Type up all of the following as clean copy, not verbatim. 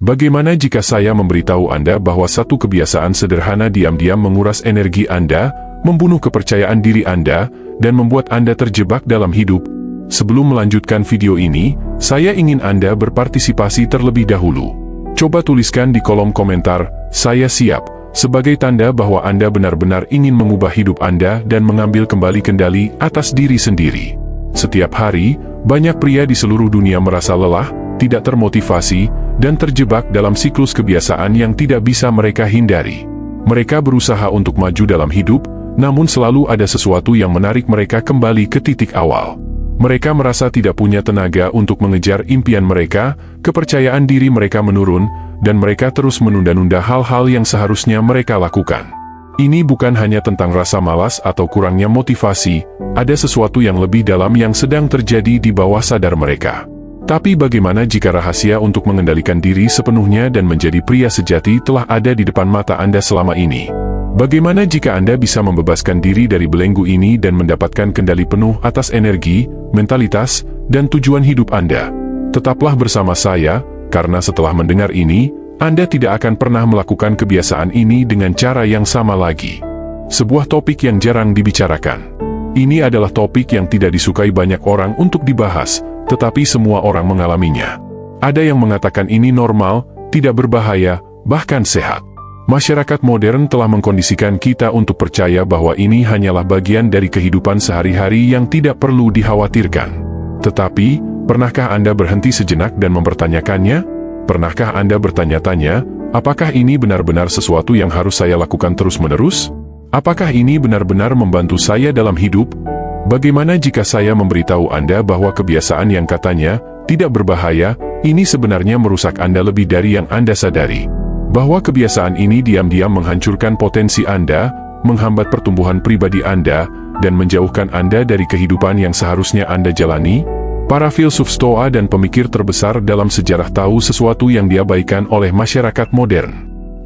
Bagaimana jika saya memberitahu Anda bahwa satu kebiasaan sederhana diam-diam menguras energi Anda, membunuh kepercayaan diri Anda, dan membuat Anda terjebak dalam hidup? Sebelum melanjutkan video ini, saya ingin Anda berpartisipasi terlebih dahulu. Coba tuliskan di kolom komentar, "Saya siap," sebagai tanda bahwa Anda benar-benar ingin mengubah hidup Anda dan mengambil kembali kendali atas diri sendiri. Setiap hari, banyak pria di seluruh dunia merasa lelah, tidak termotivasi, dan terjebak dalam siklus kebiasaan yang tidak bisa mereka hindari. Mereka berusaha untuk maju dalam hidup, namun selalu ada sesuatu yang menarik mereka kembali ke titik awal. Mereka merasa tidak punya tenaga untuk mengejar impian mereka, kepercayaan diri mereka menurun, dan mereka terus menunda-nunda hal-hal yang seharusnya mereka lakukan. Ini bukan hanya tentang rasa malas atau kurangnya motivasi, ada sesuatu yang lebih dalam yang sedang terjadi di bawah sadar mereka. Tapi bagaimana jika rahasia untuk mengendalikan diri sepenuhnya dan menjadi pria sejati telah ada di depan mata Anda selama ini? Bagaimana jika Anda bisa membebaskan diri dari belenggu ini dan mendapatkan kendali penuh atas energi, mentalitas, dan tujuan hidup Anda? Tetaplah bersama saya, karena setelah mendengar ini, Anda tidak akan pernah melakukan kebiasaan ini dengan cara yang sama lagi. Sebuah topik yang jarang dibicarakan. Ini adalah topik yang tidak disukai banyak orang untuk dibahas, tetapi semua orang mengalaminya. Ada yang mengatakan ini normal, tidak berbahaya, bahkan sehat. Masyarakat modern telah mengkondisikan kita untuk percaya bahwa ini hanyalah bagian dari kehidupan sehari-hari yang tidak perlu dikhawatirkan. Tetapi, pernahkah Anda berhenti sejenak dan mempertanyakannya? Pernahkah Anda bertanya-tanya, apakah ini benar-benar sesuatu yang harus saya lakukan terus-menerus? Apakah ini benar-benar membantu saya dalam hidup? Bagaimana jika saya memberitahu Anda bahwa kebiasaan yang katanya tidak berbahaya, ini sebenarnya merusak Anda lebih dari yang Anda sadari? Bahwa kebiasaan ini diam-diam menghancurkan potensi Anda, menghambat pertumbuhan pribadi Anda, dan menjauhkan Anda dari kehidupan yang seharusnya Anda jalani? Para filsuf Stoa dan pemikir terbesar dalam sejarah tahu sesuatu yang diabaikan oleh masyarakat modern.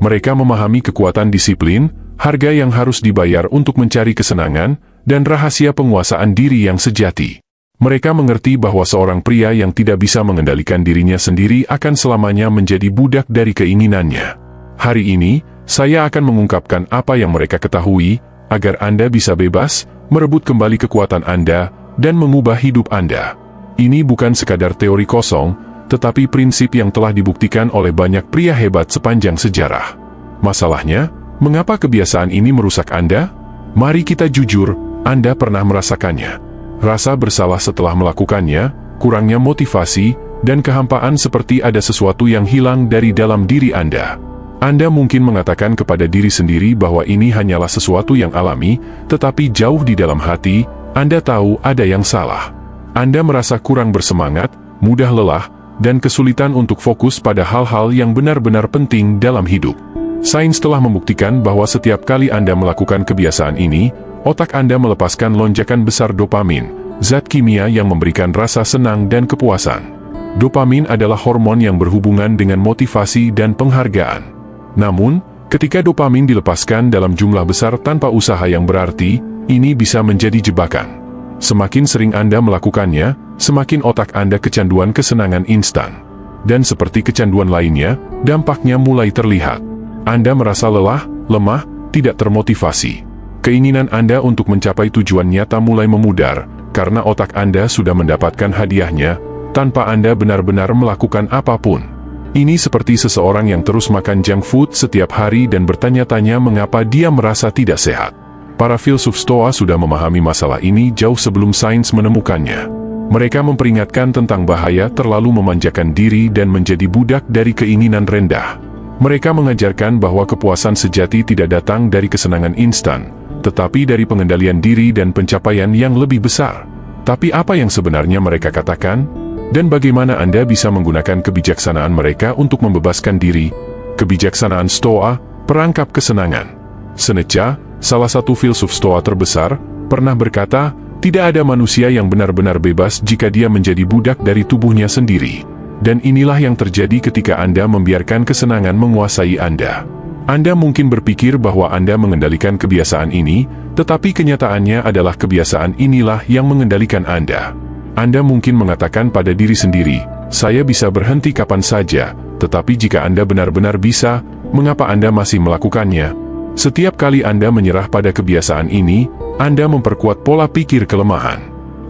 Mereka memahami kekuatan disiplin, harga yang harus dibayar untuk mencari kesenangan, dan rahasia penguasaan diri yang sejati. Mereka mengerti bahwa seorang pria yang tidak bisa mengendalikan dirinya sendiri akan selamanya menjadi budak dari keinginannya. Hari ini, saya akan mengungkapkan apa yang mereka ketahui, agar Anda bisa bebas, merebut kembali kekuatan Anda, dan mengubah hidup Anda. Ini bukan sekadar teori kosong, tetapi prinsip yang telah dibuktikan oleh banyak pria hebat sepanjang sejarah. Masalahnya, mengapa kebiasaan ini merusak Anda? Mari kita jujur, Anda pernah merasakannya. Rasa bersalah setelah melakukannya, kurangnya motivasi, dan kehampaan seperti ada sesuatu yang hilang dari dalam diri Anda. Anda mungkin mengatakan kepada diri sendiri bahwa ini hanyalah sesuatu yang alami, tetapi jauh di dalam hati, Anda tahu ada yang salah. Anda merasa kurang bersemangat, mudah lelah, dan kesulitan untuk fokus pada hal-hal yang benar-benar penting dalam hidup. Sains telah membuktikan bahwa setiap kali Anda melakukan kebiasaan ini, otak Anda melepaskan lonjakan besar dopamin, zat kimia yang memberikan rasa senang dan kepuasan. Dopamin adalah hormon yang berhubungan dengan motivasi dan penghargaan. Namun, ketika dopamin dilepaskan dalam jumlah besar tanpa usaha yang berarti, ini bisa menjadi jebakan. Semakin sering Anda melakukannya, semakin otak Anda kecanduan kesenangan instan. Dan seperti kecanduan lainnya, dampaknya mulai terlihat. Anda merasa lelah, lemah, tidak termotivasi. Keinginan Anda untuk mencapai tujuan nyata mulai memudar, karena otak Anda sudah mendapatkan hadiahnya, tanpa Anda benar-benar melakukan apapun. Ini seperti seseorang yang terus makan junk food setiap hari dan bertanya-tanya mengapa dia merasa tidak sehat. Para filsuf Stoa sudah memahami masalah ini jauh sebelum sains menemukannya. Mereka memperingatkan tentang bahaya terlalu memanjakan diri dan menjadi budak dari keinginan rendah. Mereka mengajarkan bahwa kepuasan sejati tidak datang dari kesenangan instan, tetapi dari pengendalian diri dan pencapaian yang lebih besar. Tapi apa yang sebenarnya mereka katakan? Dan bagaimana Anda bisa menggunakan kebijaksanaan mereka untuk membebaskan diri? Kebijaksanaan Stoa, perangkap kesenangan. Seneca, salah satu filsuf Stoa terbesar, pernah berkata, tidak ada manusia yang benar-benar bebas jika dia menjadi budak dari tubuhnya sendiri. Dan inilah yang terjadi ketika Anda membiarkan kesenangan menguasai Anda. Anda mungkin berpikir bahwa Anda mengendalikan kebiasaan ini, tetapi kenyataannya adalah kebiasaan inilah yang mengendalikan Anda. Anda mungkin mengatakan pada diri sendiri, saya bisa berhenti kapan saja, Tetapi jika Anda benar-benar bisa, mengapa Anda masih melakukannya? Setiap kali Anda menyerah pada kebiasaan ini, Anda memperkuat pola pikir kelemahan.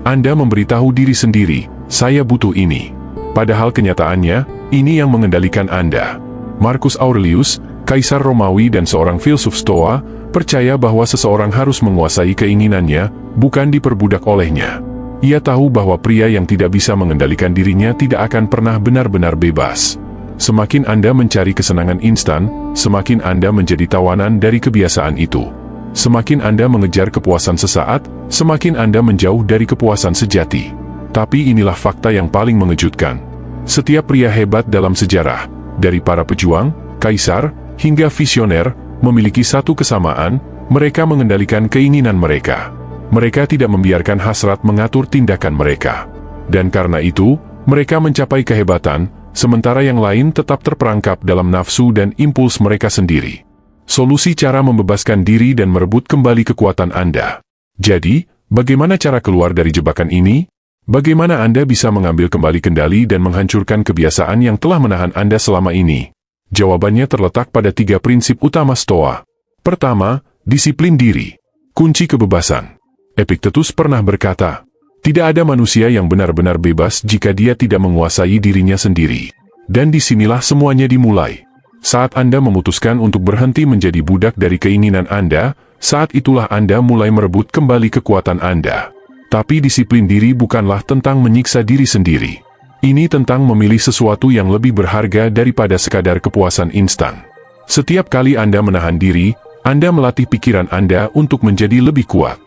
Anda memberitahu diri sendiri, saya butuh ini. Padahal kenyataannya, ini yang mengendalikan Anda. Marcus Aurelius, kaisar Romawi dan seorang filsuf Stoa, percaya bahwa seseorang harus menguasai keinginannya, bukan diperbudak olehnya. Ia tahu bahwa pria yang tidak bisa mengendalikan dirinya tidak akan pernah benar-benar bebas. Semakin Anda mencari kesenangan instan, semakin Anda menjadi tawanan dari kebiasaan itu. Semakin Anda mengejar kepuasan sesaat, semakin Anda menjauh dari kepuasan sejati. Tapi inilah fakta yang paling mengejutkan. Setiap pria hebat dalam sejarah, dari para pejuang, kaisar, hingga visioner, memiliki satu kesamaan, mereka mengendalikan keinginan mereka. Mereka tidak membiarkan hasrat mengatur tindakan mereka. Dan karena itu, mereka mencapai kehebatan, sementara yang lain tetap terperangkap dalam nafsu dan impuls mereka sendiri. Solusi cara membebaskan diri dan merebut kembali kekuatan Anda. Jadi, bagaimana cara keluar dari jebakan ini? Bagaimana Anda bisa mengambil kembali kendali dan menghancurkan kebiasaan yang telah menahan Anda selama ini? Jawabannya terletak pada 3 prinsip utama Stoa. Pertama, disiplin diri. Kunci kebebasan. Epictetus pernah berkata, tidak ada manusia yang benar-benar bebas jika dia tidak menguasai dirinya sendiri. Dan disinilah semuanya dimulai. Saat Anda memutuskan untuk berhenti menjadi budak dari keinginan Anda, saat itulah Anda mulai merebut kembali kekuatan Anda. Tapi disiplin diri bukanlah tentang menyiksa diri sendiri. Ini tentang memilih sesuatu yang lebih berharga daripada sekadar kepuasan instan. Setiap kali Anda menahan diri, Anda melatih pikiran Anda untuk menjadi lebih kuat.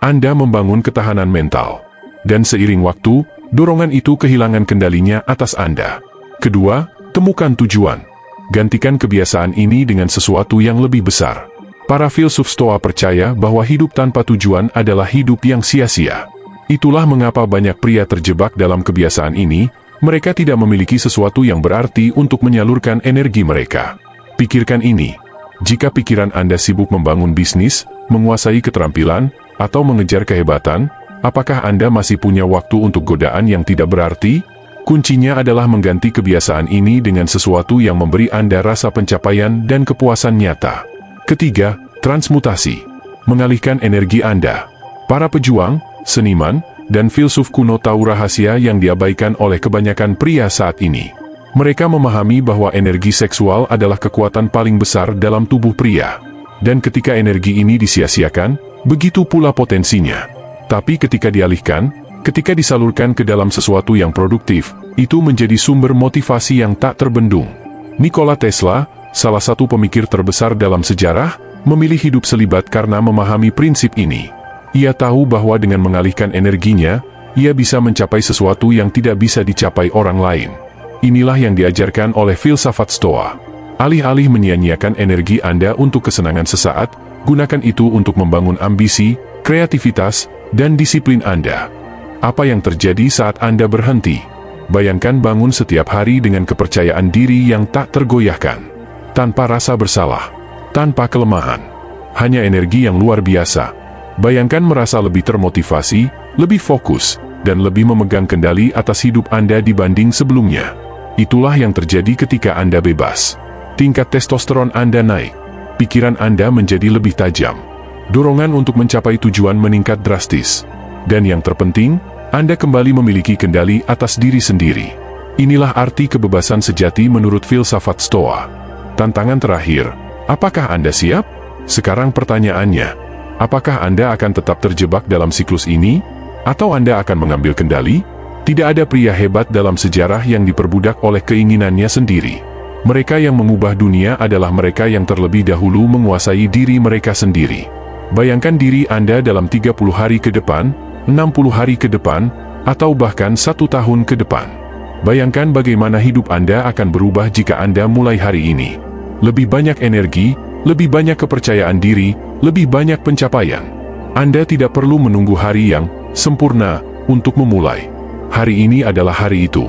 Anda membangun ketahanan mental. Dan seiring waktu, dorongan itu kehilangan kendalinya atas Anda. Kedua, temukan tujuan. Gantikan kebiasaan ini dengan sesuatu yang lebih besar. Para filsuf Stoa percaya bahwa hidup tanpa tujuan adalah hidup yang sia-sia. Itulah mengapa banyak pria terjebak dalam kebiasaan ini, mereka tidak memiliki sesuatu yang berarti untuk menyalurkan energi mereka. Pikirkan ini. Jika pikiran Anda sibuk membangun bisnis, menguasai keterampilan, atau mengejar kehebatan, apakah Anda masih punya waktu untuk godaan yang tidak berarti? Kuncinya adalah mengganti kebiasaan ini dengan sesuatu yang memberi Anda rasa pencapaian dan kepuasan nyata. Ketiga, transmutasi. Mengalihkan energi Anda. Para pejuang, seniman, dan filsuf kuno tahu rahasia yang diabaikan oleh kebanyakan pria saat ini. Mereka memahami bahwa energi seksual adalah kekuatan paling besar dalam tubuh pria. Dan ketika energi ini disia-siakan, begitu pula potensinya. Tapi ketika dialihkan, ketika disalurkan ke dalam sesuatu yang produktif, itu menjadi sumber motivasi yang tak terbendung. Nikola Tesla, salah satu pemikir terbesar dalam sejarah, memilih hidup selibat karena memahami prinsip ini. Ia tahu bahwa dengan mengalihkan energinya, ia bisa mencapai sesuatu yang tidak bisa dicapai orang lain. Inilah yang diajarkan oleh filsafat Stoa. Alih-alih menyia-nyiakan energi Anda untuk kesenangan sesaat, gunakan itu untuk membangun ambisi, kreativitas, dan disiplin Anda. Apa yang terjadi saat Anda berhenti? Bayangkan bangun setiap hari dengan kepercayaan diri yang tak tergoyahkan. Tanpa rasa bersalah. Tanpa kelemahan. Hanya energi yang luar biasa. Bayangkan merasa lebih termotivasi, lebih fokus, dan lebih memegang kendali atas hidup Anda dibanding sebelumnya. Itulah yang terjadi ketika Anda bebas. Tingkat testosteron Anda naik. Pikiran Anda menjadi lebih tajam. Dorongan untuk mencapai tujuan meningkat drastis. Dan yang terpenting, Anda kembali memiliki kendali atas diri sendiri. Inilah arti kebebasan sejati menurut filsafat Stoa. Tantangan terakhir, apakah Anda siap? Sekarang pertanyaannya, apakah Anda akan tetap terjebak dalam siklus ini? Atau Anda akan mengambil kendali? Tidak ada pria hebat dalam sejarah yang diperbudak oleh keinginannya sendiri. Mereka yang mengubah dunia adalah mereka yang terlebih dahulu menguasai diri mereka sendiri. Bayangkan diri Anda dalam 30 hari ke depan, 60 hari ke depan, atau bahkan 1 tahun ke depan. Bayangkan bagaimana hidup Anda akan berubah jika Anda mulai hari ini. Lebih banyak energi, lebih banyak kepercayaan diri, lebih banyak pencapaian. Anda tidak perlu menunggu hari yang sempurna untuk memulai. Hari ini adalah hari itu.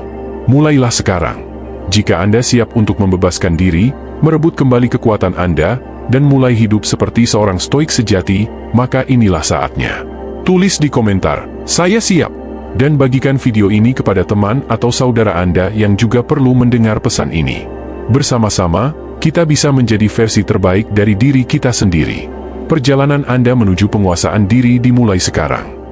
Mulailah sekarang. Jika Anda siap untuk membebaskan diri, merebut kembali kekuatan Anda, dan mulai hidup seperti seorang stoik sejati, maka inilah saatnya. Tulis di komentar, "Saya siap." Dan bagikan video ini kepada teman atau saudara Anda yang juga perlu mendengar pesan ini. Bersama-sama, kita bisa menjadi versi terbaik dari diri kita sendiri. Perjalanan Anda menuju penguasaan diri dimulai sekarang.